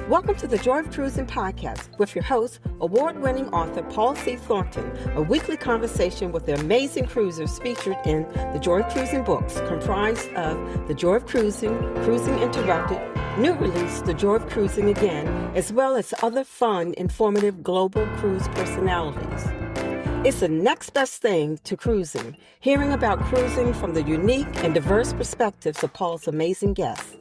Welcome to the Joy of Cruising podcast with your host, award-winning author Paul C. Thornton, a weekly conversation with the amazing cruisers featured in the Joy of Cruising books, comprised of The Joy of Cruising, Cruising Interrupted, new release, The Joy of Cruising Again, as well as other fun, informative global cruise personalities. It's the next best thing to cruising, hearing about cruising from the unique and diverse perspectives of Paul's amazing guests.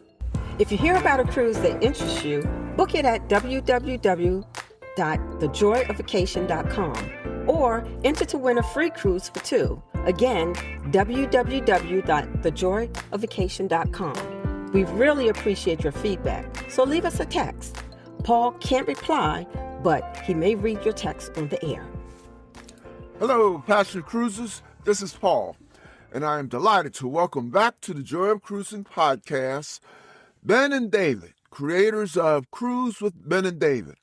If you hear about a cruise that interests you, book it at www.thejoyoфvacation.com or enter to win a free cruise for two. Again, www.thejoyoфvacation.com. We really appreciate your feedback, so leave us a text. Paul can't reply, but he may read your text on the air. Hello, passionate cruisers. This is Paul, and I am delighted to welcome back to the Joy of Cruising podcast Ben and David, creators of Cruise with Ben and David,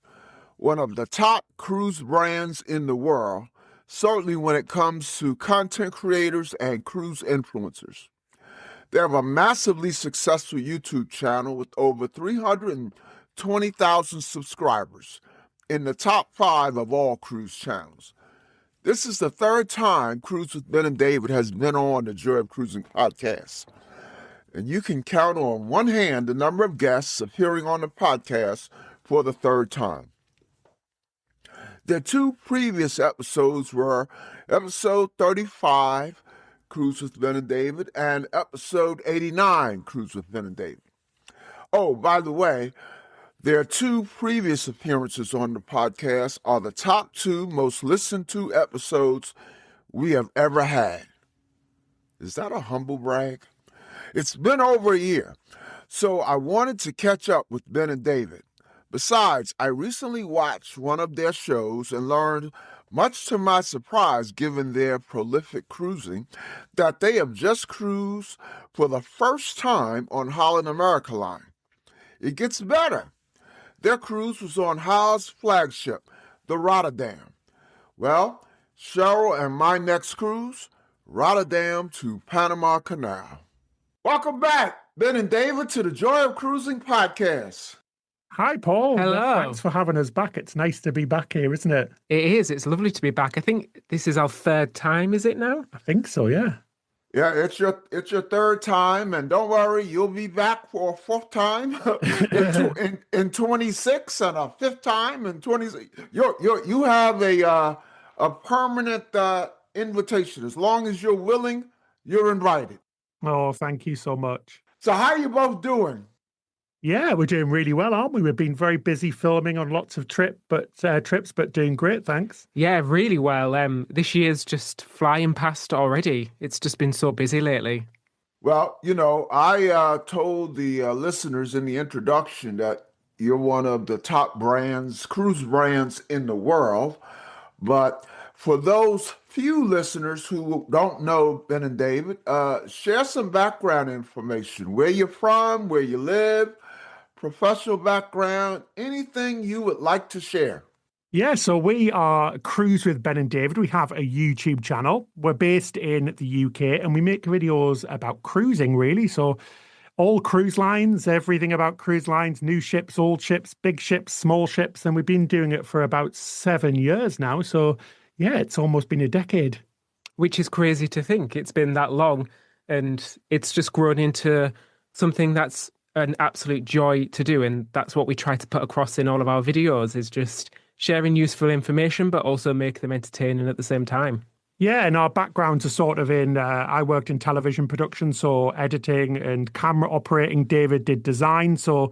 one of the top cruise brands in the world, certainly when it comes to content creators and cruise influencers. They have a massively successful YouTube channel with over 320,000 subscribers, in the top 5 of all cruise channels. This is the third time Cruise with Ben and David has been on the Joy of Cruising podcast. And you can count on one hand the number of guests appearing on the podcast for the third time. Their two previous episodes were episode 35, Cruise with Ben and David, and episode 89, Cruise with Ben and David. Oh, by the way, their two previous appearances on the podcast are the top 2 most listened to episodes we have ever had. Is that a humble brag? It's been over a year, so I wanted to catch up with Ben and David. Besides, I recently watched one of their shows and learned, much to my surprise given their prolific cruising, that they have just cruised for the first time on Holland America Line. It gets better. Their cruise was on HAL's Flagship, the Rotterdam. Well, Cheryl and my next cruise, Rotterdam to Panama Canal. Welcome back, Ben and David, to the Joy of Cruising podcast. Hi, Paul. Hello. Thanks for having us back. It's nice to be back here, isn't it? It is. It's lovely to be back. I think this is our third time, is it now? I think so, yeah. Yeah, it's your third time, and don't worry, you'll be back for a fourth time in 26 and a fifth time in 26. You have a permanent invitation. As long as you're willing, you're invited. Oh, thank you so much. So how are you both doing? Yeah, we're doing really well, aren't we? We've been very busy filming on lots of trips, but doing great, thanks. Yeah, really well. This year's just flying past already. It's just been so busy lately. Well, I told the listeners in the introduction that you're one of the top brands, cruise brands in the world. But for those few listeners who don't know Ben and David, share some background information. Where you're from, where you live, professional background, anything you would like to share. Yeah, so we are Cruise with Ben and David. We have a YouTube channel. We're based in the UK and we make videos about cruising, really. So all cruise lines, everything about cruise lines, new ships, old ships, big ships, small ships. And we've been doing it for about 7 years now. So yeah, it's almost been a decade. Which is crazy to think. It's been that long and it's just grown into something that's an absolute joy to do. And that's what we try to put across in all of our videos, is just sharing useful information, but also make them entertaining at the same time. Yeah, and our backgrounds are sort of in, I worked in television production, so editing and camera operating. David did design, so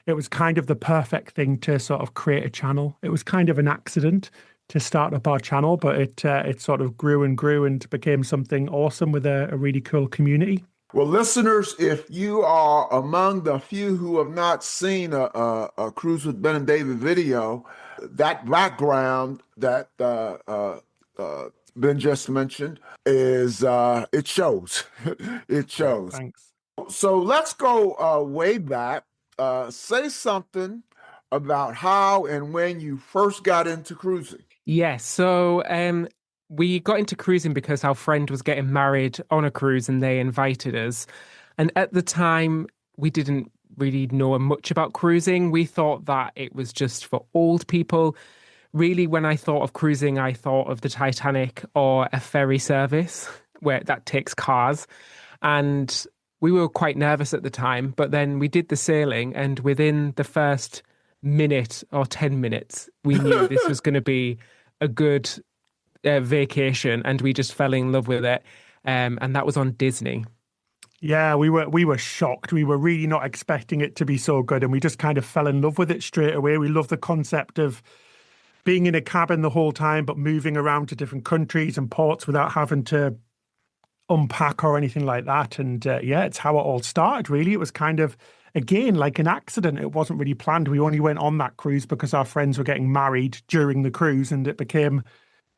it was kind of the perfect thing to sort of create a channel. It was kind of an accident to start up our channel, but it sort of grew and became something awesome with a really cool community. Well, listeners, if you are among the few who have not seen a Cruise with Ben and David video, that background that Ben just mentioned is it shows. It shows. Thanks. So let's go way back. Say something about how and when you first got into cruising. Yes, so we got into cruising because our friend was getting married on a cruise and they invited us. And at the time, we didn't really know much about cruising. We thought that it was just for old people. Really, when I thought of cruising, I thought of the Titanic or a ferry service where that takes cars. And we were quite nervous at the time, but then we did the sailing, and within the first minute or 10 minutes, we knew this was going to be a good vacation, and we just fell in love with it. And that was on Disney. Yeah, we were shocked. We were really not expecting it to be so good, and we just kind of fell in love with it straight away. We love the concept of being in a cabin the whole time, but moving around to different countries and ports without having to unpack or anything like that. And yeah, it's how it all started, really. It was kind of, again, like an accident. It wasn't really planned. We only went on that cruise because our friends were getting married during the cruise, and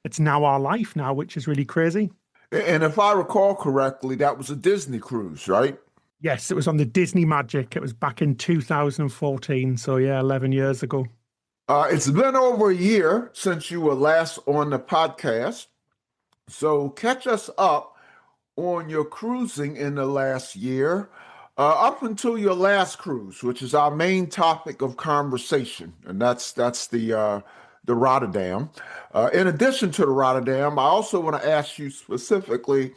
it's now our life now, which is really crazy. And if I recall correctly, that was a Disney cruise, right? Yes, it was on the Disney Magic. It was back in 2014. So yeah, 11 years ago. It's been over a year since you were last on the podcast. So catch us up on your cruising in the last year, up until your last cruise, which is our main topic of conversation, and that's the Rotterdam. In addition to the Rotterdam, I also want to ask you specifically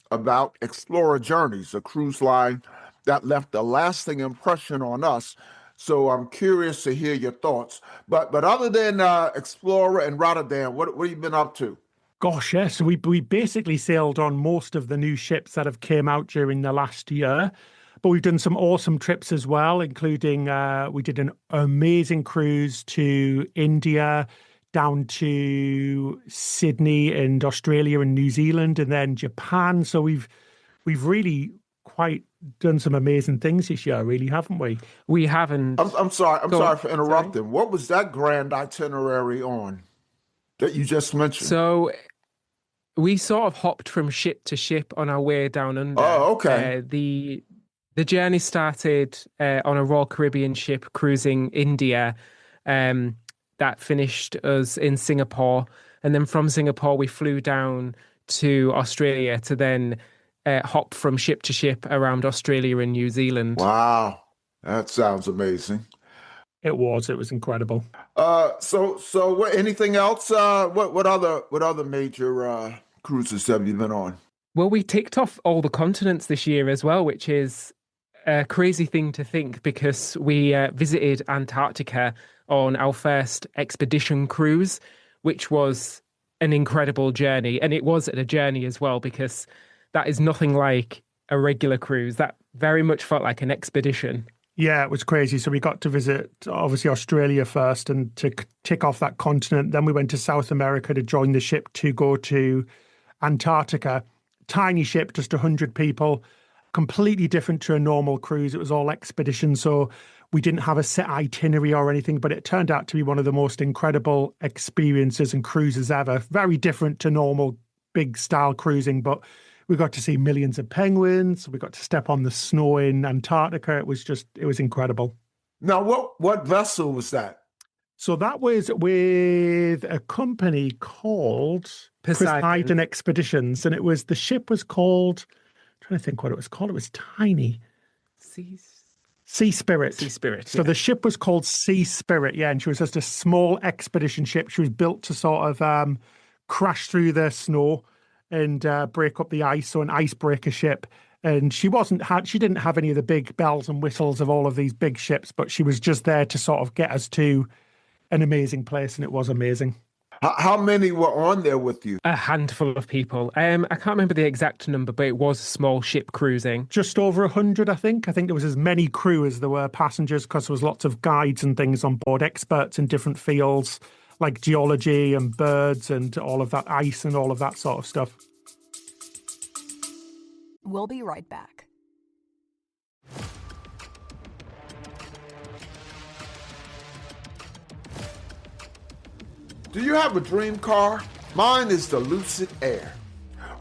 about Explorer Journeys, a cruise line that left a lasting impression on us. So I'm curious to hear your thoughts. But other than Explorer and Rotterdam, what have you been up to? Gosh, yeah. So we basically sailed on most of the new ships that have came out during the last year. But we've done some awesome trips as well, including we did an amazing cruise to India, down to Sydney and Australia and New Zealand, and then Japan. So we've really quite done some amazing things this year, really, haven't we? We haven't. I'm sorry for interrupting. Sorry. What was that grand itinerary on that you just mentioned? So we sort of hopped from ship to ship on our way down under. Oh, okay. The journey started on a Royal Caribbean ship cruising India. That finished us in Singapore. And then from Singapore, we flew down to Australia to then hop from ship to ship around Australia and New Zealand. Wow. That sounds amazing. It was incredible. So anything else? What other major cruises have you been on? Well, we ticked off all the continents this year as well, which is a crazy thing to think, because we visited Antarctica on our first expedition cruise, which was an incredible journey. And it was a journey as well, because that is nothing like a regular cruise. That very much felt like an expedition. Yeah, it was crazy. So we got to visit, obviously, Australia first and to tick off that continent. Then we went to South America to join the ship to go to Antarctica. Tiny ship, just 100 people, completely different to a normal cruise. It was all expedition. So we didn't have a set itinerary or anything, but it turned out to be one of the most incredible experiences and cruises ever. Very different to normal big style cruising, but we got to see millions of penguins. We got to step on the snow in Antarctica. It was incredible. Now, what vessel was that? So that was with a company called Poseidon Expeditions. And the ship was called, I'm trying to think what it was called. It was tiny. Sea Spirit. Sea Spirit. So the ship was called Sea Spirit. Yeah. And she was just a small expedition ship. She was built to sort of crash through the snow and break up the ice, so an icebreaker ship. And she didn't have any of the big bells and whistles of all of these big ships, but she was just there to sort of get us to an amazing place, and it was amazing. How many were on there with you? A handful of people. I can't remember the exact number, but it was a small ship cruising. Just over 100, I think. I think there was as many crew as there were passengers, because there was lots of guides and things on board, experts in different fields, like geology and birds and all of that, ice and all of that sort of stuff. We'll be right back. Do you have a dream car? Mine is the Lucid Air.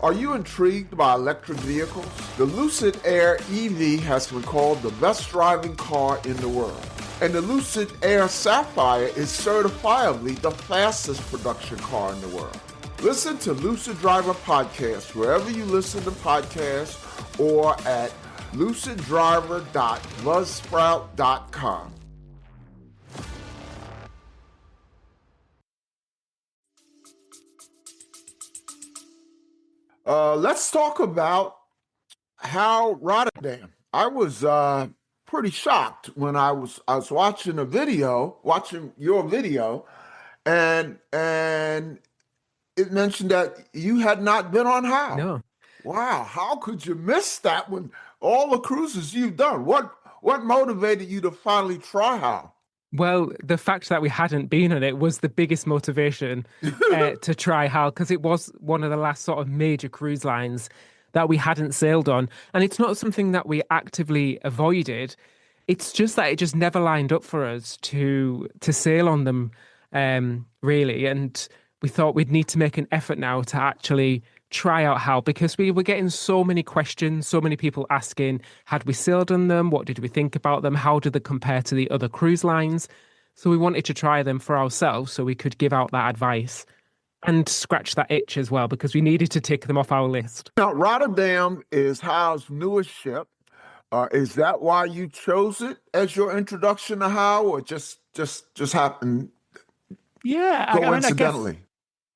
Are you intrigued by electric vehicles? The Lucid Air EV has been called the best driving car in the world. And the Lucid Air Sapphire is certifiably the fastest production car in the world. Listen to Lucid Driver Podcast wherever you listen to podcasts or at luciddriver.buzzsprout.com. Let's talk about HAL Rotterdam. I was pretty shocked when I was watching your video, and it mentioned that you had not been on HAL. No. Wow, how could you miss that when all the cruises you've done? What motivated you to finally try HAL? Well, the fact that we hadn't been on it was the biggest motivation to try HAL, because it was one of the last sort of major cruise lines that we hadn't sailed on. And it's not something that we actively avoided. It's just that it just never lined up for us to sail on them, really. And we thought we'd need to make an effort now to actually try out HAL, because we were getting so many questions, so many people asking, had we sailed on them? What did we think about them? How did they compare to the other cruise lines? So we wanted to try them for ourselves so we could give out that advice and scratch that itch as well, because we needed to tick them off our list. Now, Rotterdam is HAL's newest ship. Is that why you chose it as your introduction to HAL, or just happened coincidentally?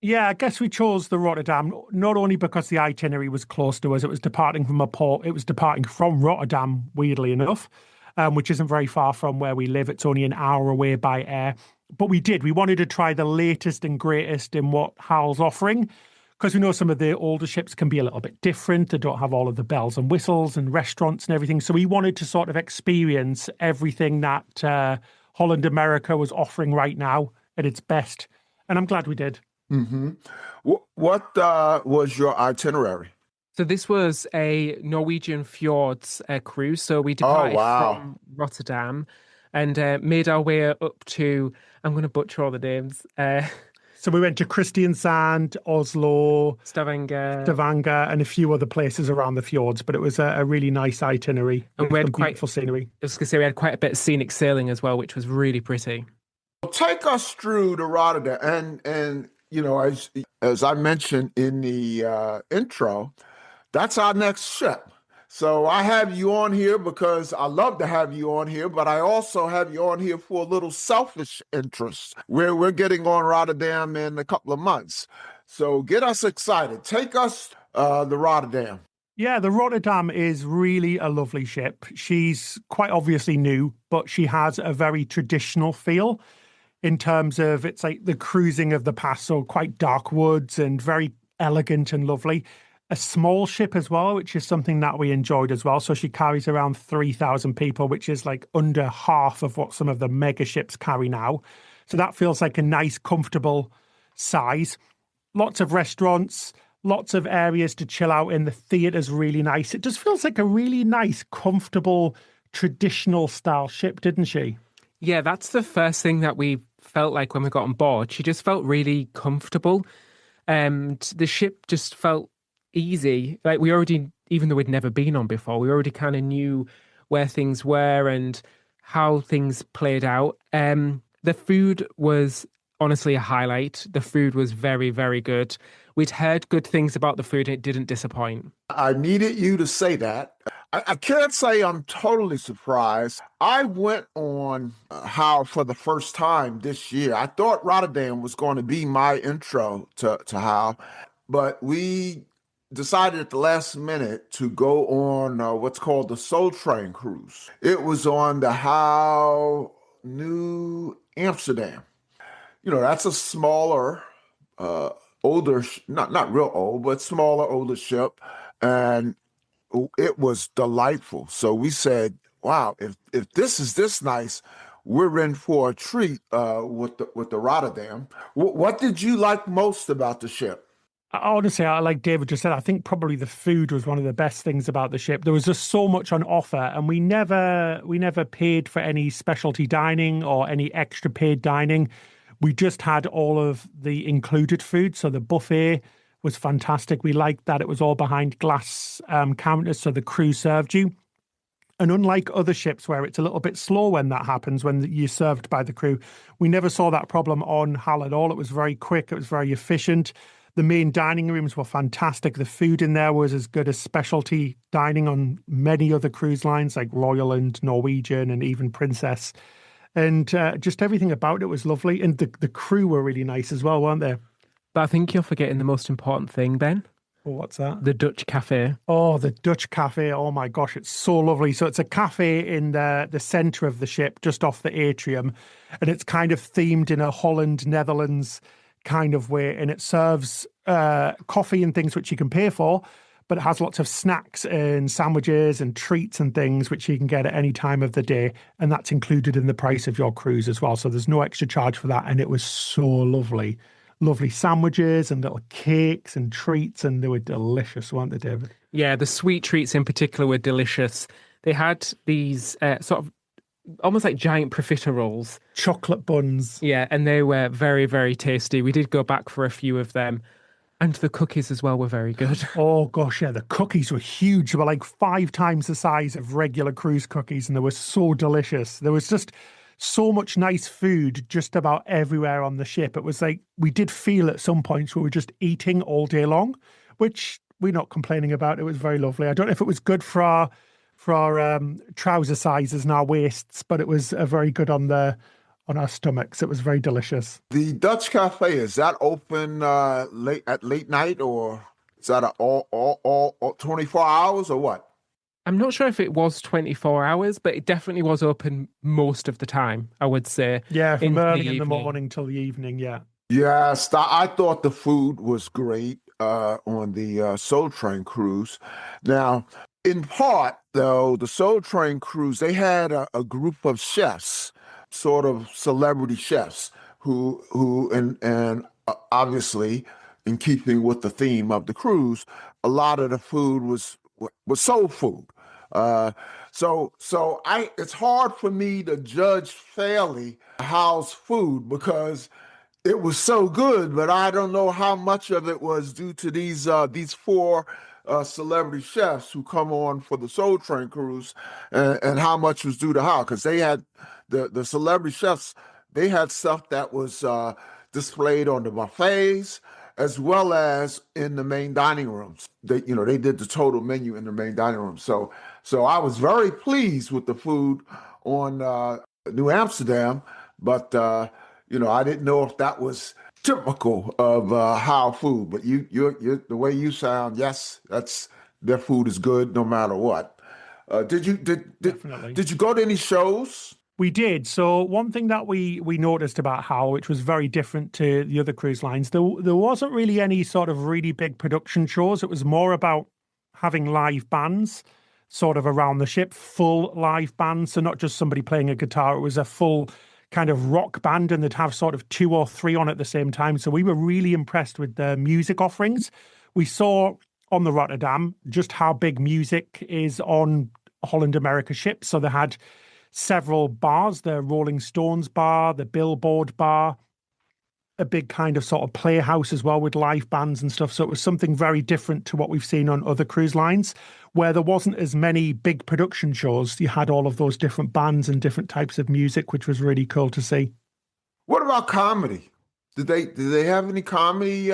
I guess we chose the Rotterdam not only because the itinerary was close to us. It was departing from a port. It was departing from Rotterdam, weirdly enough, which isn't very far from where we live. It's only an hour away by air. But we wanted to try the latest and greatest in what HAL's offering, because we know some of the older ships can be a little bit different. They don't have all of the bells and whistles and restaurants and everything. So we wanted to sort of experience everything that Holland America was offering right now at its best. And I'm glad we did. Mm-hmm. What was your itinerary? So this was a Norwegian fjords cruise. So we departed from Rotterdam and made our way up to, I'm going to butcher all the names. So we went to Kristiansand, Oslo, Stavanger, and a few other places around the fjords. But it was a really nice itinerary. And we had beautiful scenery. I was going to say we had quite a bit of scenic sailing as well, which was really pretty. Take us through to Rotterdam, and you know, as I mentioned in the intro, that's our next ship. So I have you on here because I love to have you on here, but I also have you on here for a little selfish interest, where we're getting on Rotterdam in a couple of months. So get us excited. Take us the Rotterdam. Yeah, the Rotterdam is really a lovely ship. She's quite obviously new, but she has a very traditional feel in terms of it's like the cruising of the past, so quite dark woods and very elegant and lovely. A small ship as well, which is something that we enjoyed as well. So she carries around 3,000 people, which is like under half of what some of the mega ships carry now. So that feels like a nice, comfortable size. Lots of restaurants, lots of areas to chill out in. The theatre's really nice. It just feels like a really nice, comfortable, traditional style ship, didn't she? Yeah, that's the first thing that we felt like when we got on board. She just felt really comfortable. And the ship just felt easy. Like we already, even though we'd never been on before, we already kind of knew where things were and how things played out. The food was honestly a highlight. The food was very, very good. We'd heard good things about the food and it didn't disappoint. I needed you to say that. I can't say I'm totally surprised. I went on HAL for the first time this year. I thought Rotterdam was going to be my intro to HAL, but we decided at the last minute to go on what's called the Soul Train cruise. It was on the HAL New Amsterdam. You know, that's a smaller, older, not real old, but smaller, older ship. And it was delightful. So we said, wow, if this is this nice, we're in for a treat with the Rotterdam. What did you like most about the ship? Honestly, like David just said, I think probably the food was one of the best things about the ship. There was just so much on offer, and we never paid for any specialty dining or any extra paid dining. We just had all of the included food. So the buffet was fantastic. We liked that it was all behind glass counters, so the crew served you. And unlike other ships where it's a little bit slow when that happens, when you're served by the crew, we never saw that problem on HAL at all. It was very quick. It was very efficient. The main dining rooms were fantastic. The food in there was as good as specialty dining on many other cruise lines like Royal and Norwegian and even Princess. And just everything about it was lovely. And the crew were really nice as well, weren't they? But I think you're forgetting the most important thing, Ben. Oh, what's that? The Dutch cafe. Oh, the Dutch cafe. Oh my gosh, it's so lovely. So it's a cafe in the center of the ship, just off the atrium. And it's kind of themed in a Holland, Netherlands kind of way. And it serves coffee and things which you can pay for, but it has lots of snacks and sandwiches and treats and things which you can get at any time of the day. And that's included in the price of your cruise as well. So there's no extra charge for that. And it was so lovely. Lovely sandwiches and little cakes and treats, and they were delicious, weren't they, David? Yeah, the sweet treats in particular were delicious. They had these sort of almost like giant profiteroles. Chocolate buns. Yeah, and they were very, very tasty. We did go back for a few of them. And the cookies as well were very good. Oh, gosh, yeah. The cookies were huge. They were like 5 times the size of regular cruise cookies, and they were so delicious. There was just so much nice food just about everywhere on the ship. It was like we did feel at some points we were just eating all day long, which we're not complaining about. It was very lovely. I don't know if it was good for our trouser sizes and our waists, but it was very good on our stomachs. It was very delicious. The Dutch Cafe, is that open late night, or is that all 24 hours or what? I'm not sure if it was 24 hours, but it definitely was open most of the time, I would say. Yeah, from early in the evening. morning till the evening, yeah. Yes, I thought the food was great on the Soul Train cruise. Now, in part, though, the Soul Train cruise, they had a group of chefs, sort of celebrity chefs, who obviously, in keeping with the theme of the cruise, a lot of the food was soul food. So it's hard for me to judge fairly HAL's food because it was so good, but I don't know how much of it was due to these 4 celebrity chefs who come on for the Soul Train cruise, and how much was due to HAL, because they had the celebrity chefs. They had stuff that was displayed on the buffets as well as in the main dining rooms. They did the total menu in the main dining room. So I was very pleased with the food on New Amsterdam, but I didn't know if that was typical of HAL food. But you the way you sound, yes, that's their food is good no matter what. Definitely. Did you go to any shows? We did. So one thing that we noticed about HAL, which was very different to the other cruise lines, there wasn't really any sort of really big production shows. It was more about having live bands sort of around the ship, full live bands. So not just somebody playing a guitar. It was a full kind of rock band, and they'd have sort of 2 or 3 on at the same time. So we were really impressed with the music offerings. We saw on the Rotterdam just how big music is on Holland America ships. So they had several bars, the Rolling Stones bar, the Billboard bar, a big kind of sort of playhouse as well with live bands and stuff. So it was something very different to what we've seen on other cruise lines, where there wasn't as many big production shows. You had all of those different bands and different types of music, which was really cool to see. What about comedy? Did they have any comedy?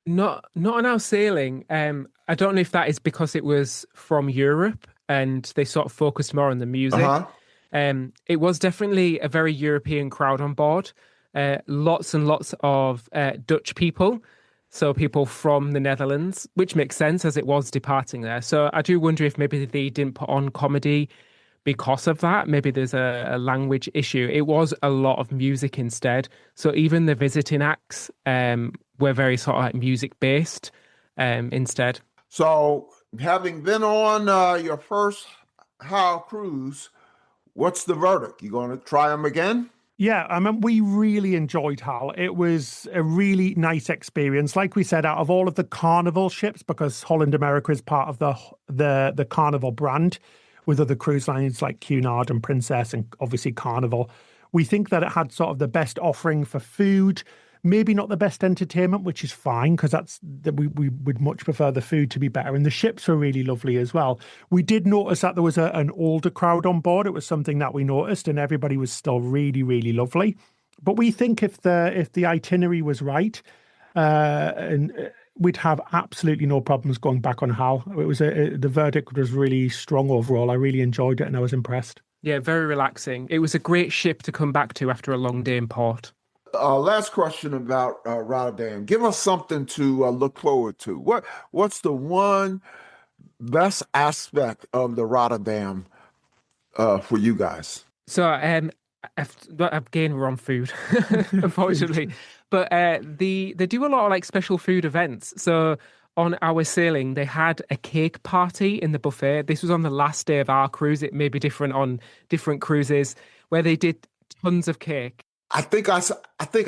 Not on our sailing. I don't know if that is because it was from Europe and they sort of focused more on the music. It was definitely a very European crowd on board. Lots and lots of Dutch people, so people from the Netherlands, which makes sense as it was departing there. So I do wonder if maybe they didn't put on comedy because of that. Maybe there's a language issue. It was a lot of music instead. So even the visiting acts were very sort of like music based instead. So having been on your first HAL cruise, what's the verdict? You going to try them again? Yeah, I mean, we really enjoyed HAL. It was a really nice experience. Like we said, out of all of the Carnival ships, because Holland America is part of the Carnival brand with other cruise lines like Cunard and Princess and obviously Carnival, we think that it had sort of the best offering for food, maybe not the best entertainment, which is fine because we would much prefer the food to be better. And the ships were really lovely as well. We did notice that there was an older crowd on board. It was something that we noticed, and everybody was still really, really lovely. But we think if the itinerary was right, and we'd have absolutely no problems going back on HAL. It was the verdict was really strong overall. I really enjoyed it and I was impressed. Yeah, very relaxing. It was a great ship to come back to after a long day in port. Last question about Rotterdam. Give us something to look forward to. What's the one best aspect of the Rotterdam for you guys? So again, we're on food, unfortunately. But they do a lot of like special food events. So on our sailing, they had a cake party in the buffet. This was on the last day of our cruise. It may be different on different cruises, where they did tons of cake. I think I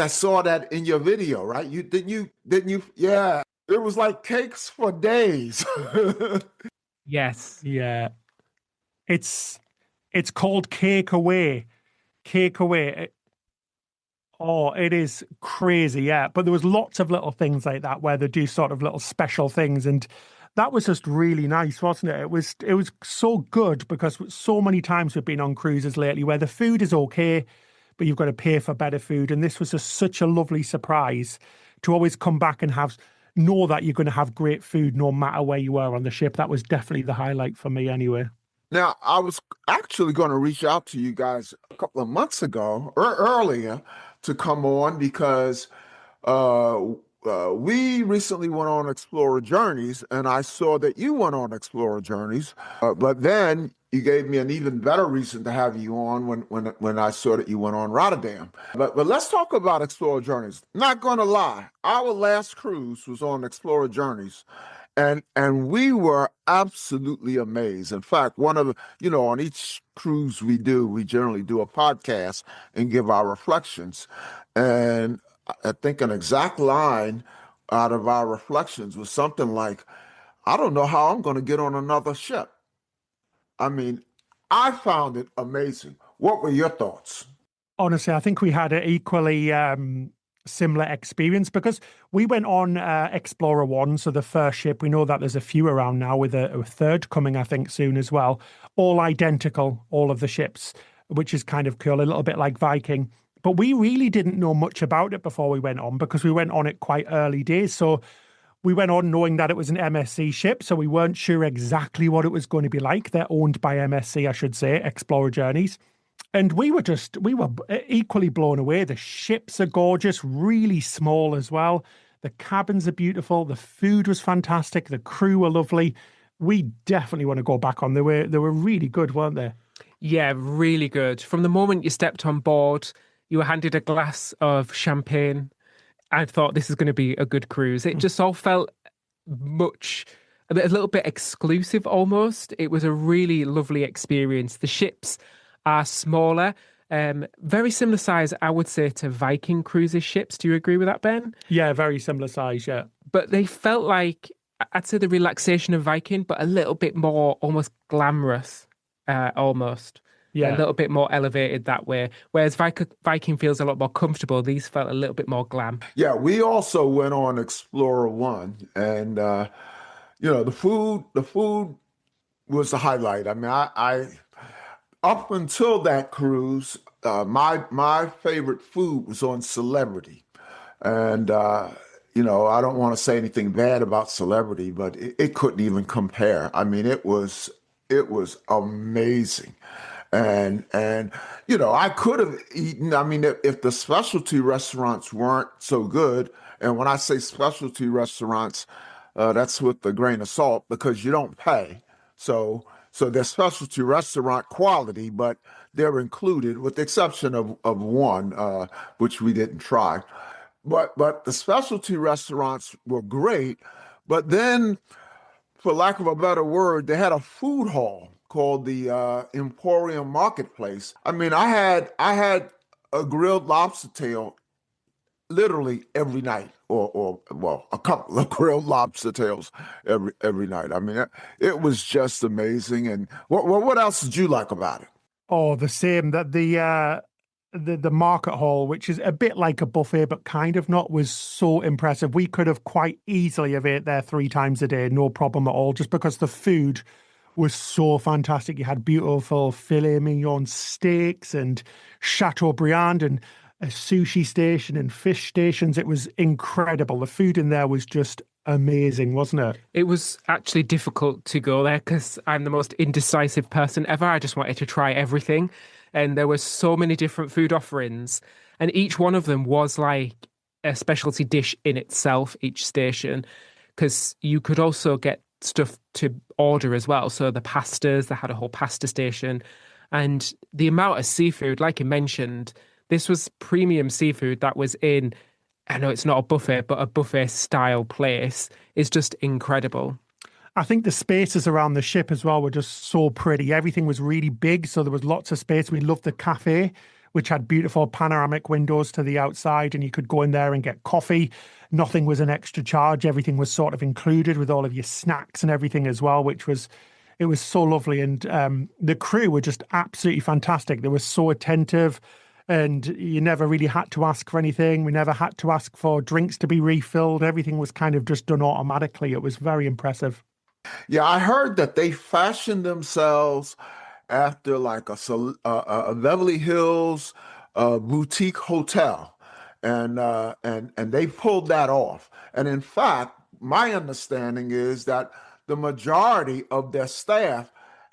saw that in your video, right? You didn't you? Yeah, it was like cakes for days. Yes. Yeah. It's called Cake Away. Cake Away. Oh, it is crazy, yeah. But there was lots of little things like that where they do sort of little special things, and that was just really nice, wasn't it? It was so good because so many times we've been on cruises lately where the food is okay, but you've got to pay for better food. And this was just such a lovely surprise to always come back and know that you're going to have great food no matter where you were on the ship. That was definitely the highlight for me anyway. Now, I was actually going to reach out to you guys a couple of months ago or earlier to come on because we recently went on Explorer Journeys, and I saw that you went on Explorer Journeys. But then you gave me an even better reason to have you on when I saw that you went on Rotterdam. But let's talk about Explorer Journeys. Not going to lie, our last cruise was on Explorer Journeys. And we were absolutely amazed. In fact, on each cruise we generally do a podcast and give our reflections. And I think an exact line out of our reflections was something like, I don't know how I'm going to get on another ship. I mean, I found it amazing. What were your thoughts? Honestly, I think we had an equally similar experience because we went on Explorer 1, so the first ship. We know that there's a few around now with a third coming, I think, soon as well. All identical, all of the ships, which is kind of cool, a little bit like Viking. But we really didn't know much about it before we went on because we went on it quite early days. So we went on knowing that it was an MSC ship, so we weren't sure exactly what it was going to be like. They're owned by MSC, I should say, Explorer Journeys. And we were equally blown away. The ships are gorgeous, really small as well. The cabins are beautiful. The food was fantastic. The crew were lovely. We definitely want to go back on. They were really good, weren't they? Yeah, really good. From the moment you stepped on board, you were handed a glass of champagne. I thought this is going to be a good cruise. It just all felt a little bit exclusive almost. It was a really lovely experience. The ships are smaller, very similar size, I would say, to Viking cruises ships. Do you agree with that, Ben? Yeah, very similar size, yeah. But they felt like, I'd say, the relaxation of Viking, but a little bit more almost glamorous, almost. Yeah. A little bit more elevated that way. Whereas Viking feels a lot more comfortable. These felt a little bit more glam. Yeah, we also went on Explorer 1, and the food was the highlight. I mean, I up until that cruise, my favorite food was on Celebrity. And, I don't want to say anything bad about Celebrity, but it couldn't even compare. I mean, it was amazing. And I could have eaten, I mean, if the specialty restaurants weren't so good, and when I say specialty restaurants, that's with a grain of salt because you don't pay. So they're specialty restaurant quality, but they're included with the exception of one, which we didn't try. But the specialty restaurants were great. But then, for lack of a better word, they had a food hall called the Emporium Marketplace. I mean, I had a grilled lobster tail literally every night, or a couple of grilled lobster tails every night. I mean, it was just amazing. And what else did you like about it? Oh, the same. That the market hall, which is a bit like a buffet but kind of not, was so impressive. We could have quite easily have ate there 3 times a day, no problem at all, just because the food was so fantastic. You had beautiful filet mignon steaks and Chateaubriand, and a sushi station and fish stations. It was incredible. The food in there was just amazing, wasn't it? It was actually difficult to go there because I'm the most indecisive person ever. I just wanted to try everything. And there were so many different food offerings. And each one of them was like a specialty dish in itself, each station, because you could also get stuff to order as well. So the pastas, they had a whole pasta station. And the amount of seafood, like you mentioned, this was premium seafood that was in, I know it's not a buffet, but a buffet style place, is just incredible. I think the spaces around the ship as well were just so pretty. Everything was really big, so there was lots of space. We loved the cafe, which had beautiful panoramic windows to the outside, and you could go in there and get coffee. Nothing was an extra charge. Everything was sort of included with all of your snacks and everything as well, it was so lovely. And the crew were just absolutely fantastic. They were so attentive, and you never really had to ask for anything. We never had to ask for drinks to be refilled. Everything was kind of just done automatically. It was very impressive. Yeah, I heard that they fashioned themselves after like a Beverly Hills boutique hotel, and they pulled that off. And in fact, my understanding is that the majority of their staff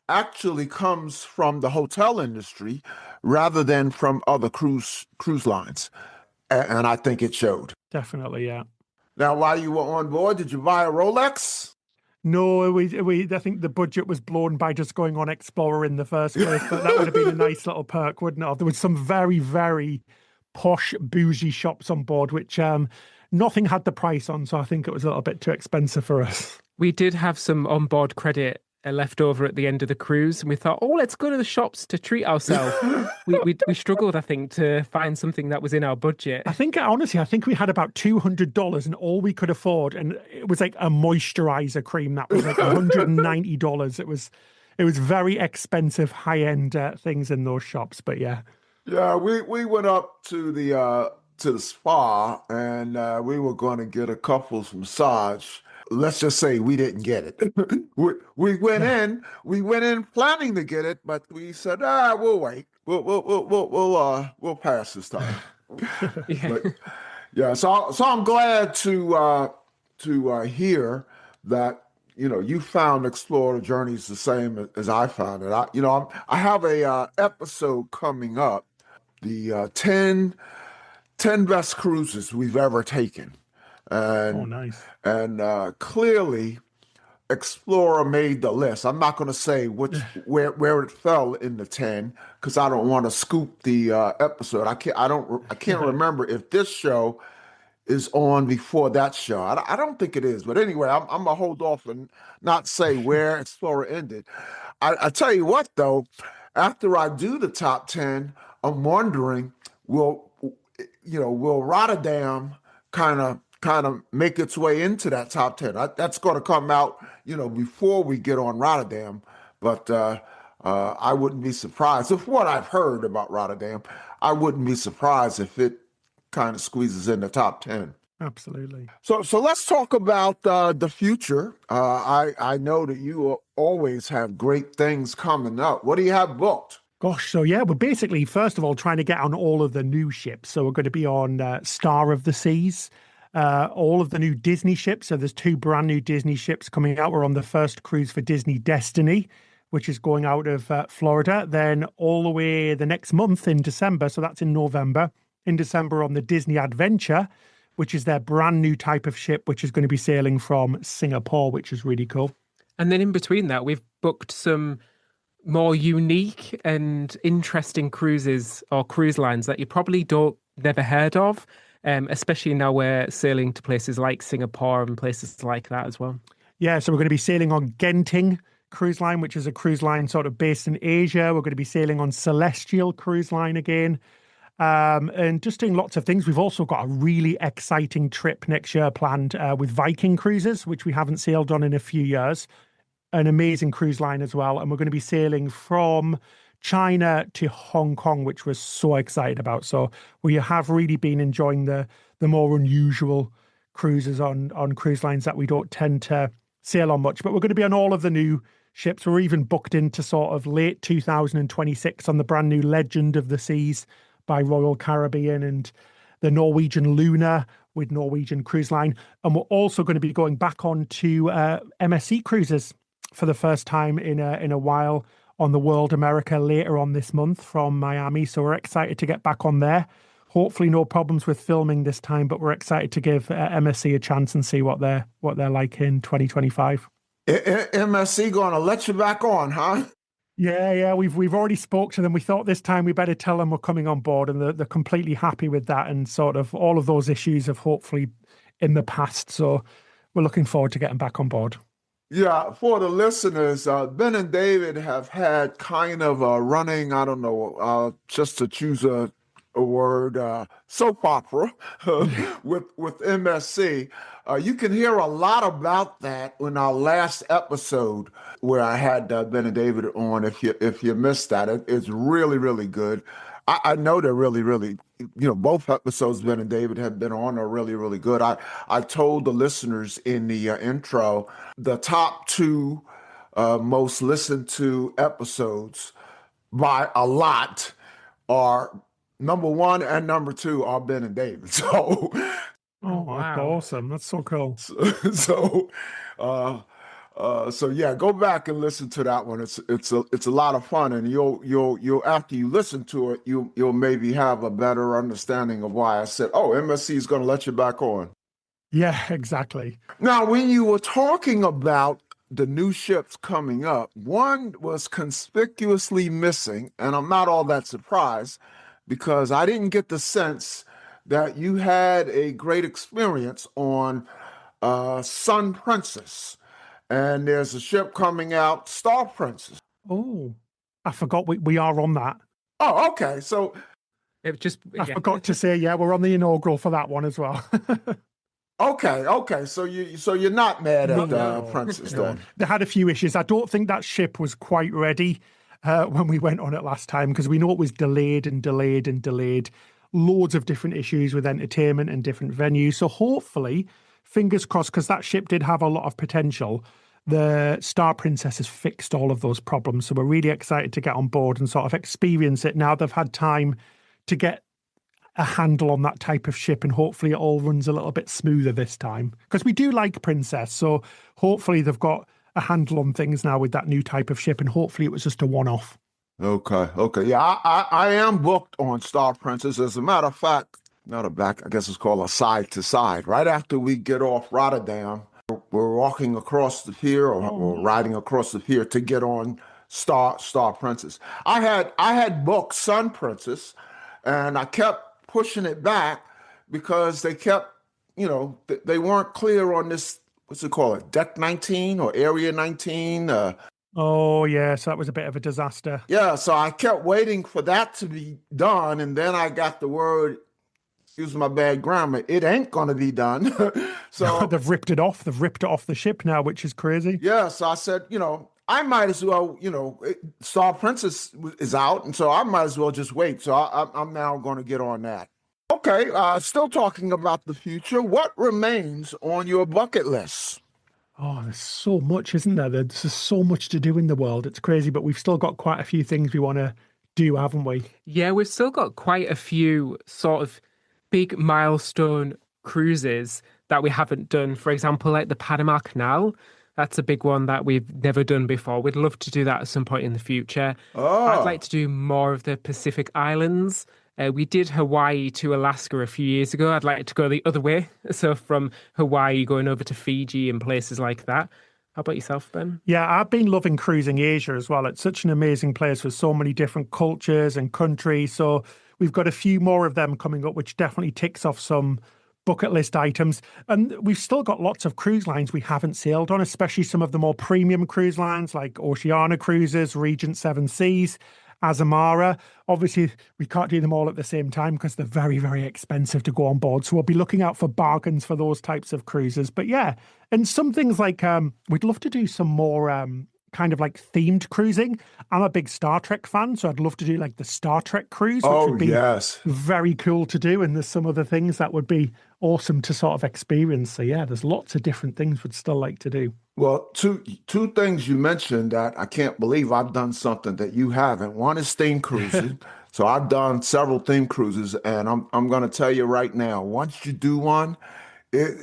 actually comes from the hotel industry rather than from other cruise lines, and I think it showed. Definitely, yeah. Now, while you were on board, did you buy a Rolex? No, I think the budget was blown by just going on Explorer in the first place, but that would have been a nice little perk, wouldn't it? There was some very, very posh, bougie shops on board, which nothing had the price on, so I think it was a little bit too expensive for us. We did have some onboard credit left over at the end of the cruise, and we thought, oh, let's go to the shops to treat ourselves. we struggled, I think, to find something that was in our budget. I think we had about $200, and all we could afford, and it was like a moisturizer cream that was like $190. It was very expensive, high-end things in those shops, but yeah. Yeah, we went up to the spa, and we were going to get a couples massage. Let's just say we didn't get it. we went in planning to get it, but we said, we'll wait. We'll pass this time. Yeah. But, yeah. So I'm glad to hear that you found Explorer Journeys the same as I found it. I have a episode coming up, the 10 best cruises we've ever taken. And, oh, nice. And clearly, Explorer made the list. I'm not going to say where it fell in the 10 because I don't want to scoop the episode. I can't remember if this show is on before that show. I don't think it is, but anyway, I'm gonna hold off and not say where Explorer ended. I tell you what, though, after I do the top 10, I'm wondering will Rotterdam kind of make its way into that top 10. That's going to come out, before we get on Rotterdam. But I wouldn't be surprised. If what I've heard about Rotterdam, I wouldn't be surprised if it kind of squeezes in the top 10. Absolutely. So let's talk about the future. I know that you always have great things coming up. What do you have booked? Gosh, so yeah, we're basically, first of all, trying to get on all of the new ships. So we're going to be on Star of the Seas, all of the new Disney ships. So there's 2 brand new Disney ships coming out. We're on the first cruise for Disney Destiny, which is going out of Florida. Then all the way the next month in December, so that's in November. In December on the Disney Adventure, which is their brand new type of ship, which is going to be sailing from Singapore, which is really cool. And then in between that, we've booked some more unique and interesting cruises or cruise lines that you probably never heard of, especially now we're sailing to places like Singapore and places like that as well. Yeah, so we're going to be sailing on Genting Cruise Line, which is a cruise line sort of based in Asia. We're going to be sailing on Celestial Cruise Line again. And just doing lots of things. We've also got a really exciting trip next year planned with Viking Cruises, which we haven't sailed on in a few years. An amazing cruise line as well. And we're going to be sailing from China to Hong Kong, which we're so excited about. So we have really been enjoying the more unusual cruises on cruise lines that we don't tend to sail on much. But we're going to be on all of the new ships. We're even booked into sort of late 2026 on the brand new Legend of the Seas by Royal Caribbean and the Norwegian Luna with Norwegian Cruise Line. And we're also going to be going back on to MSC cruises for the first time in a while on the World America later on this month from Miami. So we're excited to get back on there. Hopefully no problems with filming this time, but we're excited to give MSC a chance and see what they're like in 2025. MSC going to let you back on, huh? Yeah. We've already spoke to them. We thought this time we better tell them we're coming on board, and they're completely happy with that. And sort of all of those issues have hopefully in the past. So we're looking forward to getting back on board. Yeah, for the listeners, Ben and David have had kind of a running, I don't know, just to choose a word, soap opera with MSC. You can hear a lot about that in our last episode where I had Ben and David on. If you missed that, it's really, really good. I know they're really, really, both episodes Ben and David have been on are really, really good. I told the listeners in the intro, the top two most listened to episodes by a lot are number one and number two are Ben and David. So, wow. That's awesome. That's so cool. So yeah, go back and listen to that one. It's a lot of fun, and you'll after you listen to it, you'll maybe have a better understanding of why I said, oh, MSC is going to let you back on. Yeah, exactly. Now, when you were talking about the new ships coming up, one was conspicuously missing, and I'm not all that surprised because I didn't get the sense that you had a great experience on Sun Princess. And there's a ship coming out, Star Princess. Oh, I forgot we are on that. Oh, okay. So I forgot to say, we're on the inaugural for that one as well. Okay. So you're not mad at Princess then? They had a few issues. I don't think that ship was quite ready when we went on it last time, because we know it was delayed. Loads of different issues with entertainment and different venues. So hopefully, fingers crossed, because that ship did have a lot of potential, the Star Princess has fixed all of those problems. So we're really excited to get on board and sort of experience it now they've had time to get a handle on that type of ship, and hopefully it all runs a little bit smoother this time, because we do like Princess. So hopefully they've got a handle on things now with that new type of ship, and hopefully it was just a one-off. Okay. Yeah, I am booked on Star Princess. As a matter of fact, not a back, I guess it's called a side to side. Right after we get off Rotterdam, we're walking across the pier or riding across the pier to get on Star Princess. I had booked Sun Princess, and I kept pushing it back because they kept, they weren't clear on this, what's it called, Deck 19 or Area 19. Oh, yes, that was a bit of a disaster. Yeah, so I kept waiting for that to be done, and then I got the word, excuse my bad grammar, it ain't going to be done. So they've ripped it off. They've ripped it off the ship now, which is crazy. Yeah, so I said, I might as well, Star Princess is out, and so I might as well just wait. So I'm now going to get on that. Okay, still talking about the future. What remains on your bucket list? Oh, there's so much, isn't there? There's just so much to do in the world. It's crazy, but we've still got quite a few things we want to do, haven't we? Yeah, we've still got quite a few sort of big milestone cruises that we haven't done. For example, like the Panama Canal. That's a big one that we've never done before. We'd love to do that at some point in the future. Oh. I'd like to do more of the Pacific Islands. We did Hawaii to Alaska a few years ago. I'd like to go the other way. So from Hawaii going over to Fiji and places like that. How about yourself, Ben? Yeah, I've been loving cruising Asia as well. It's such an amazing place with so many different cultures and countries. So we've got a few more of them coming up, which definitely ticks off some bucket list items. And we've still got lots of cruise lines we haven't sailed on, especially some of the more premium cruise lines like Oceania Cruises, Regent Seven Seas, Azamara. Obviously, we can't do them all at the same time because they're very, very expensive to go on board. So we'll be looking out for bargains for those types of cruises. But yeah, and some things like we'd love to do some more kind of like themed cruising. I'm a big Star Trek fan, so I'd love to do like the Star Trek cruise, which would be very cool to do. And there's some other things that would be awesome to sort of experience. So yeah, there's lots of different things we'd still like to do. Well, two things you mentioned that I can't believe I've done something that you haven't. One is steam cruising. So I've done several theme cruises, and I'm going to tell you right now, once you do one, it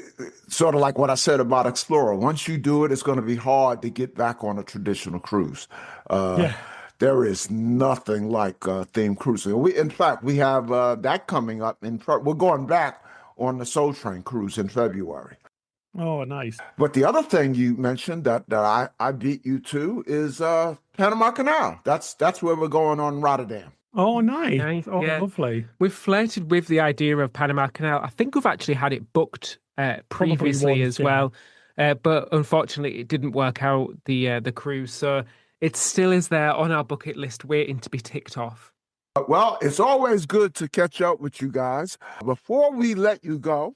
sort of like what I said about Explorer. Once you do it, it's going to be hard to get back on a traditional cruise. Uh, Yeah. there is nothing like theme cruising. In fact, we have that coming up. We're going back on the Soul Train cruise in February. Oh, nice. But the other thing you mentioned that I beat you to is Panama Canal. That's where we're going on Rotterdam. Oh, nice. Nice, Oh, yeah. lovely. We've flirted with the idea of Panama Canal. I think we've actually had it booked previously once, as yeah. well, but unfortunately it didn't work out the cruise. So it still is there on our bucket list, waiting to be ticked off. Well, it's always good to catch up with you guys. Before we let you go,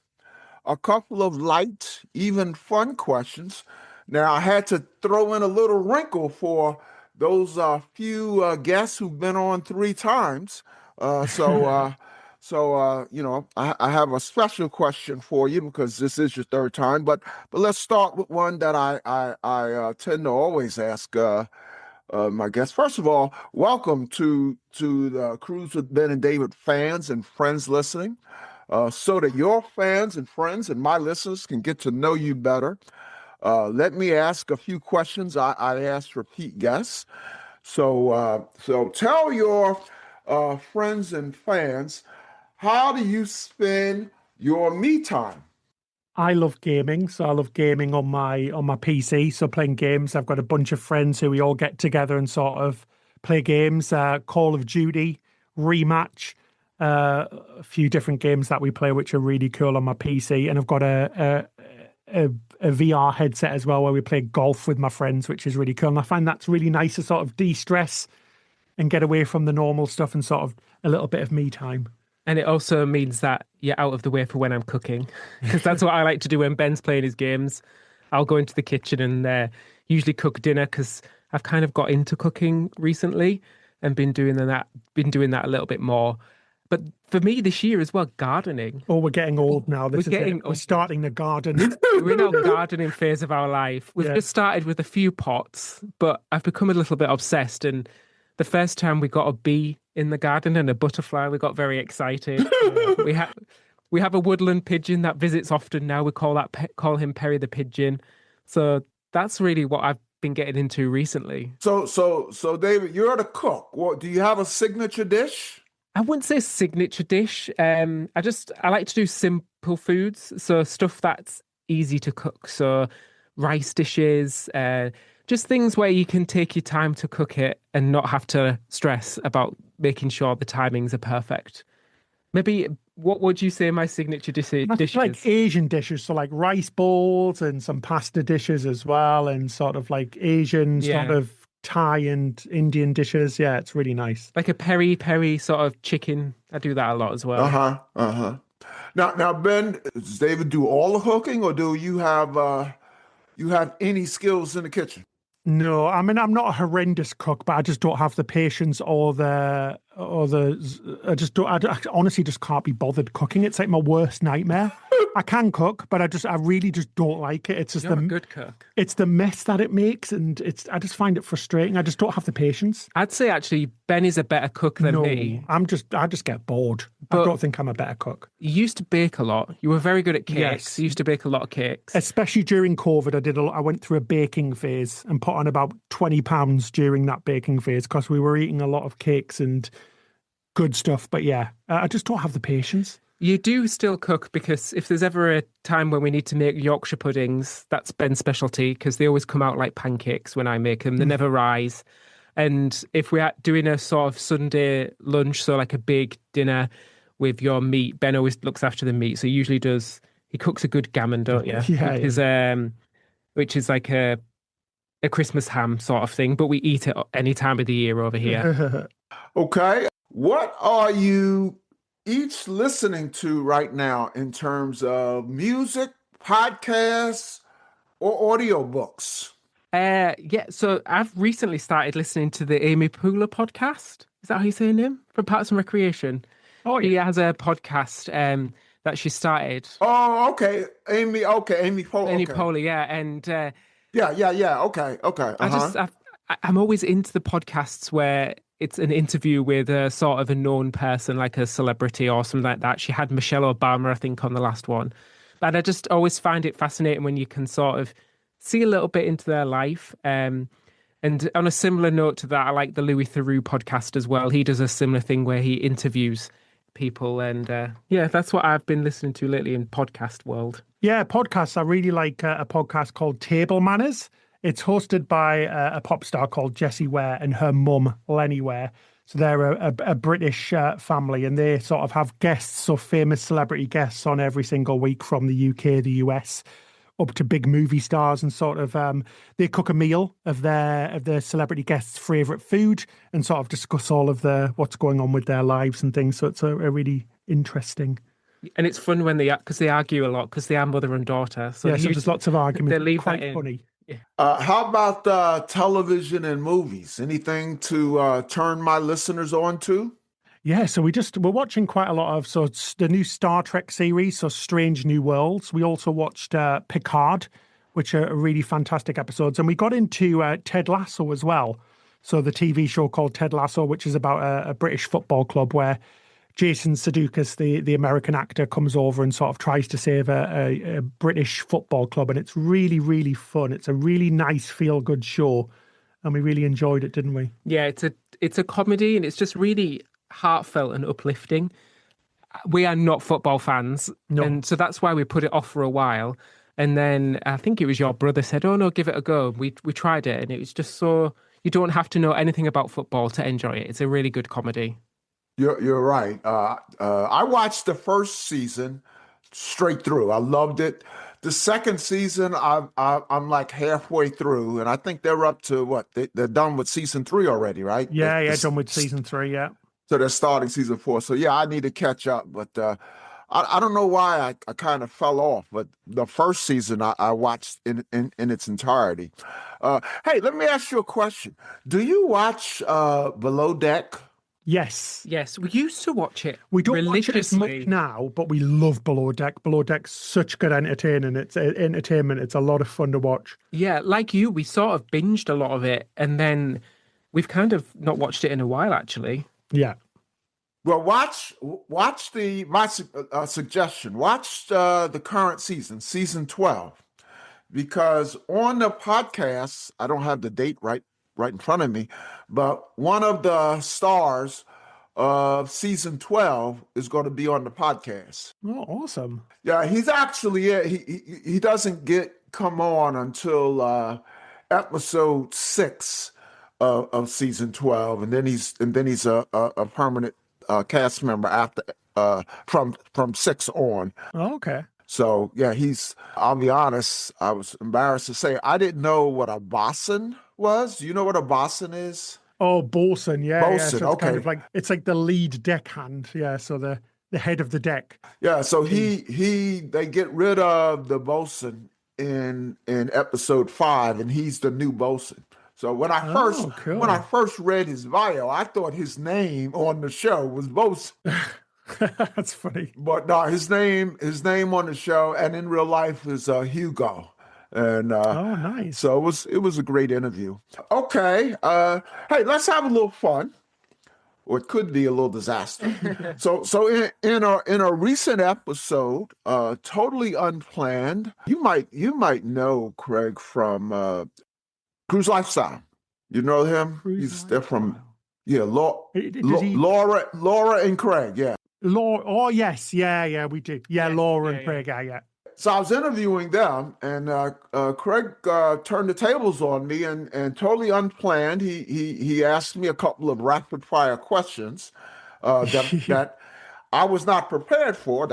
a couple of light, even fun questions. Now, I had to throw in a little wrinkle for those few guests who've been on 3 times. I have a special question for you because this is your 3rd time. But let's start with one that I tend to always ask my guests. First of all, welcome to the Cruise with Ben and David fans and friends listening. So that your fans and friends and my listeners can get to know you better. Let me ask a few questions I asked repeat guests. So tell your friends and fans, how do you spend your me time? I love gaming, so I love gaming on my PC. So playing games, I've got a bunch of friends who we all get together and sort of play games. Call of Duty, Rematch, a few different games that we play, which are really cool on my PC. And I've got a VR headset as well, where we play golf with my friends, which is really cool. And I find that's really nice to sort of de-stress and get away from the normal stuff and sort of a little bit of me time. And it also means that you're out of the way for when I'm cooking, because that's what I like to do when Ben's playing his games. I'll go into the kitchen and usually cook dinner, because I've kind of got into cooking recently and been doing that a little bit more. But for me this year as well, gardening. Oh, we're getting old now. We're starting the garden. We're in our gardening phase of our life. We've just started with a few pots, but I've become a little bit obsessed. And the first time we got a bee in the garden and a butterfly, we got very excited. We have a woodland pigeon that visits often now. We call him Perry the pigeon. So that's really what I've been getting into recently. So David, you're the cook. What do you have a signature dish? I wouldn't say signature dish. I like to do simple foods, so stuff that's easy to cook. So rice dishes, just things where you can take your time to cook it and not have to stress about making sure the timings are perfect. Maybe, what would you say my signature dishes? Like Asian dishes, so like rice bowls and some pasta dishes as well, and sort of like Asian sort of Thai and Indian dishes. Yeah, it's really nice. Like a peri sort of chicken. I do that a lot as well. Now, Ben, does David do all the cooking, or do you have any skills in the kitchen? No, I mean, I'm not a horrendous cook, but I just don't have the patience I honestly just can't be bothered cooking. It's like my worst nightmare. I can cook, but I really just don't like it. It's just You're a good cook. It's the mess that it makes, and I just find it frustrating. I just don't have the patience. I'd say actually Ben is a better cook than me. I just get bored. But I don't think I'm a better cook. You used to bake a lot. You were very good at cakes. Yes. You used to bake a lot of cakes. Especially during COVID, I went through a baking phase and put on about 20 pounds during that baking phase because we were eating a lot of cakes and good stuff. But yeah, I just don't have the patience. You do still cook, because if there's ever a time when we need to make Yorkshire puddings, that's Ben's specialty, because they always come out like pancakes when I make them. They never rise. And if we're doing a sort of Sunday lunch, so like a big dinner with your meat, Ben always looks after the meat. So he cooks a good gammon, don't you? Yeah. Which is like a Christmas ham sort of thing, but we eat it any time of the year over here. Okay. What are you each listening to right now in terms of music, podcasts, or audiobooks? So I've recently started listening to the Amy Poehler podcast. Is that how you say her name? From Parks and Recreation. Oh, yeah. He has a podcast that she started. Oh, okay. Amy Poehler. Amy Poehler, yeah. And yeah. Okay. I'm always into the podcasts where it's an interview with a sort of a known person, like a celebrity or something like that. She had Michelle Obama, I think, on the last one. But I just always find it fascinating when you can sort of see a little bit into their life. And on a similar note to that, I like the Louis Theroux podcast as well. He does a similar thing where he interviews people. And yeah, that's what I've been listening to lately in podcast world. Yeah, podcasts. I really like a podcast called Table Manners. It's hosted by a pop star called Jessie Ware and her mum, Lenny Ware. So they're a British family, and they sort of have guests, so famous celebrity guests on every single week from the UK, the US, up to big movie stars, and sort of they cook a meal of their celebrity guests' favourite food and sort of discuss all of what's going on with their lives and things. So it's a really interesting. And it's fun when because they argue a lot because they are mother and daughter. So yeah, so there's lots of arguments. They leave quite that in. Funny. How about television and movies? Anything to turn my listeners on to? Yeah, so we're watching quite a lot of it's the new Star Trek series, so Strange New Worlds. We also watched Picard, which are really fantastic episodes, and we got into Ted Lasso as well. So the TV show called Ted Lasso, which is about a British football club where Jason Sudeikis, the American actor, comes over and sort of tries to save a British football club, and it's really, really fun. It's a really nice, feel-good show, and we really enjoyed it, didn't we? Yeah, it's a comedy, and it's just really heartfelt and uplifting. We are not football fans, No. And so that's why we put it off for a while. And then I think it was your brother said, "Oh no, give it a go." We tried it, and it was just so you don't have to know anything about football to enjoy it. It's a really good comedy. You're right. I watched the first season straight through. I loved it. The second season, I'm like halfway through, and I think they're up to what? They're done with season 3 already, right? Yeah, done with season 3, yeah. So they're starting season 4. So yeah, I need to catch up. But I don't know why I kind of fell off. But the first season I watched in its entirety. Hey, let me ask you a question. Do you watch Below Deck? Yes. Yes, we used to watch it. We don't watch it as religiously. much now, but we love Below Deck. Below Deck's such good entertainment. It's a lot of fun to watch. Yeah, like you, we sort of binged a lot of it, and then we've kind of not watched it in a while, actually. Yeah. Well, watch my suggestion. Watch the current season 12, because on the podcast, I don't have the date right in front of me, but one of the stars of season 12 is going to be on the podcast. Oh, awesome. Yeah, he's actually he doesn't come on until episode 6 of season 12, and then he's a permanent cast member after from 6 on. Oh, okay. So yeah, I'll be honest, I was embarrassed to say I didn't know what a bosun was. Do you know what a bosun is? Oh, bosun, yeah. Bosun, yeah. So it's okay. kind of like it's like the lead deckhand, yeah. So the head of the deck. Yeah, so they get rid of the bosun in episode 5, and he's the new bosun. So when I first read his bio, I thought his name on the show was Bosun. That's funny. But no, his name on the show and in real life is Hugo. And oh, nice. So it was a great interview. Okay, hey, let's have a little fun, or it could be a little disaster. so in a recent episode, totally unplanned. You might know Craig from Cruise Lifestyle. You know him? They're from Laura and Craig. Yeah. Laura. Oh yes, yeah, we do. Yeah, yes, Laura and Craig. Yeah. So I was interviewing them, and Craig turned the tables on me, and totally unplanned, he asked me a couple of rapid fire questions that I was not prepared for.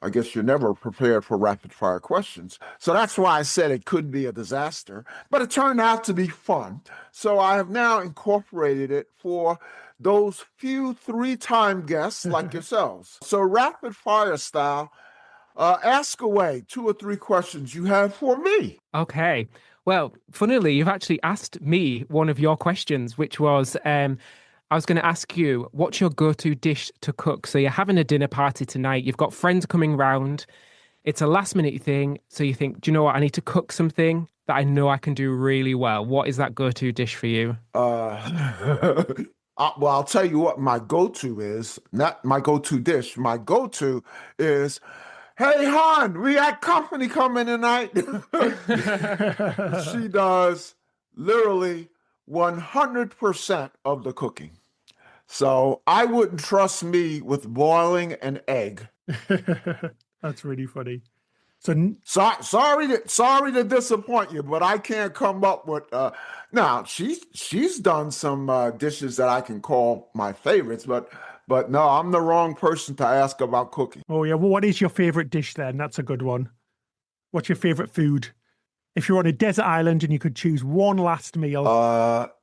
I guess you're never prepared for rapid fire questions. So that's why I said it could be a disaster, but it turned out to be fun. So I have now incorporated it for those few 3-time guests like yourselves. So rapid fire style. Ask away 2 or 3 questions you have for me. Okay. Well, funnily, you've actually asked me one of your questions, which was, I was going to ask you, what's your go-to dish to cook? So you're having a dinner party tonight. You've got friends coming round. It's a last-minute thing. So you think, do you know what? I need to cook something that I know I can do really well. What is that go-to dish for you? Well, I'll tell you what my go-to is. Not my go-to dish. My go-to is, hey, hon, we got company coming tonight. She does literally 100% of the cooking. So I wouldn't trust me with boiling an egg. That's really funny. Sorry to disappoint you, but I can't come up with. Now she's done some dishes that I can call my favorites, but no, I'm the wrong person to ask about cooking. Oh yeah, well, what is your favorite dish then? That's a good one. What's your favorite food? If you're on a desert island and you could choose one last meal,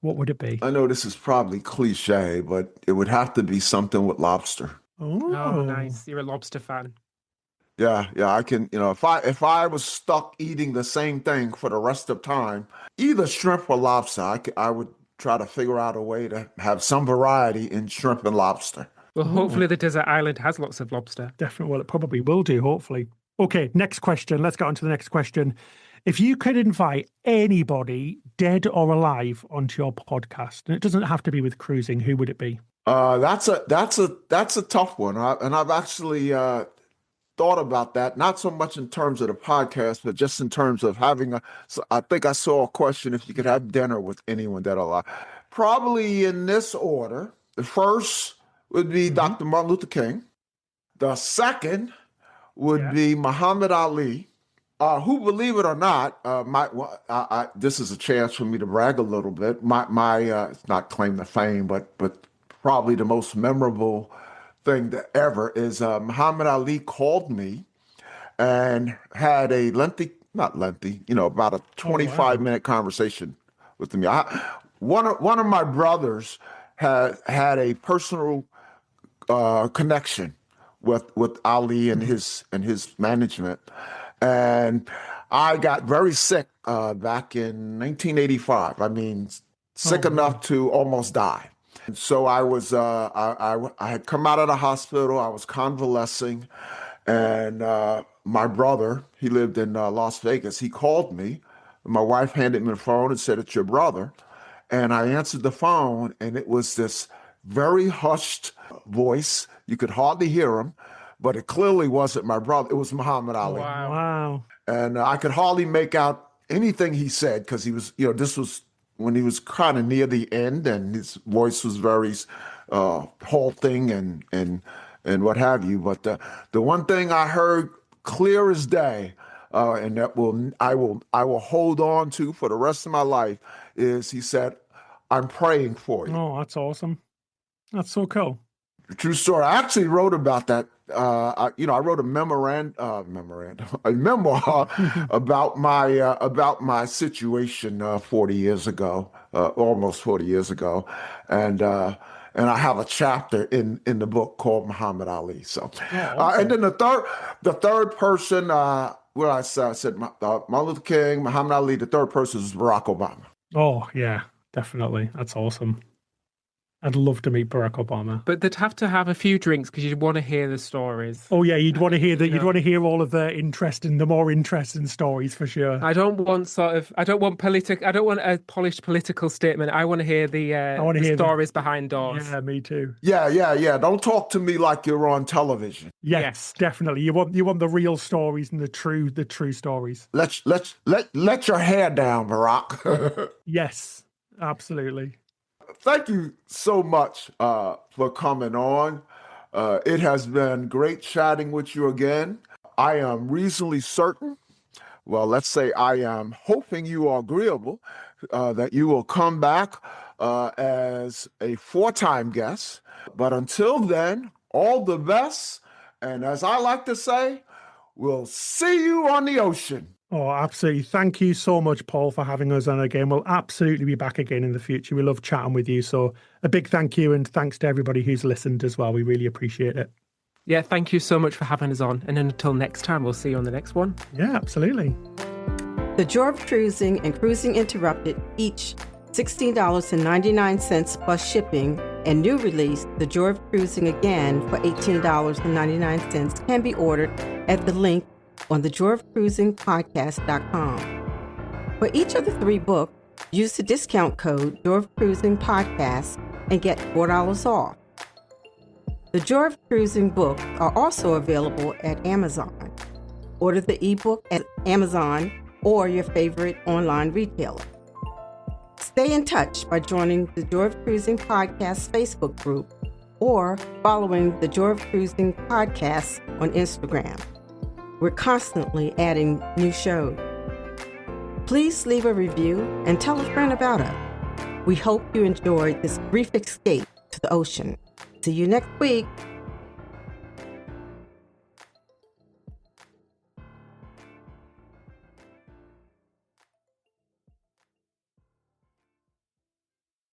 what would it be? I know this is probably cliche, but it would have to be something with lobster. Oh, nice. You're a lobster fan. Yeah, I can, if I was stuck eating the same thing for the rest of time, either shrimp or lobster, I would try to figure out a way to have some variety in shrimp and lobster. Well, hopefully the desert island has lots of lobster. Definitely. Well, it probably will do, hopefully. Okay, next question. Let's get on to the next question. If you could invite anybody, dead or alive, onto your podcast, and it doesn't have to be with cruising, who would it be? That's a tough one. And I've actually thought about that, not so much in terms of the podcast, but just in terms of I think I saw a question if you could have dinner with anyone dead or alive. Probably in this order. The first would be Dr. Martin Luther King. The second would be Muhammad Ali, who, believe it or not, this is a chance for me to brag a little bit. It's not claim to fame, but probably the most memorable thing that ever is Muhammad Ali called me and had a about a 25-minute conversation with me. One of my brothers had a personal connection with Ali and his management, and I got very sick back in 1985. I mean, sick enough to almost die. And so I was I had come out of the hospital. I was convalescing, and my brother, he lived in Las Vegas. He called me. My wife handed me the phone and said, "It's your brother." And I answered the phone, and it was this very hushed voice. You could hardly hear him, but it clearly wasn't my brother. It was Muhammad Ali. Wow. And I could hardly make out anything he said because he was, this was when he was kind of near the end, and his voice was very halting and what have you. But the one thing I heard clear as day, and that I will hold on to for the rest of my life, is he said, "I'm praying for you." Oh, that's awesome. That's so cool. True story. I actually wrote about that. I wrote a memoir about my situation 40 years ago, almost 40 years ago, and I have a chapter in the book called Muhammad Ali. So, awesome. And then the third person, I said Martin Luther King, Muhammad Ali. The third person is Barack Obama. Oh yeah, definitely. That's awesome. I'd love to meet Barack Obama. But they'd have to have a few drinks because you'd want to hear the stories. Oh yeah, you'd want to hear that. You'd want to hear all of the more interesting stories for sure. I don't want a polished political statement. I want to hear the stories behind doors. Yeah, me too. Yeah. Don't talk to me like you're on television. Yes, definitely. You want the real stories and the true stories. Let your hair down, Barack. Yes, absolutely. Thank you so much for coming on. It has been great chatting with you again. I am reasonably certain, let's say I am hoping you are agreeable, that you will come back as a 4-time guest. But until then, all the best. And as I like to say, we'll see you on the ocean. Oh, absolutely. Thank you so much, Paul, for having us on again. We'll absolutely be back again in the future. We love chatting with you. So a big thank you, and thanks to everybody who's listened as well. We really appreciate it. Yeah, thank you so much for having us on. And until next time, we'll see you on the next one. Yeah, absolutely. The Joy of Cruising and Cruising Interrupted, each $16.99 plus shipping, and new release, The Joy of Cruising Again for $18.99, can be ordered at the link on thejoyofcruisingpodcast.com. For each of the 3 books, use the discount code Joy of Cruising Podcast and get $4 off. The Joy of Cruising books are also available at Amazon. Order the ebook at Amazon or your favorite online retailer. Stay in touch by joining the Joy of Cruising Podcast Facebook group or following the Joy of Cruising Podcast on Instagram. We're constantly adding new shows. Please leave a review and tell a friend about us. We hope you enjoyed this brief escape to the ocean. See you next week.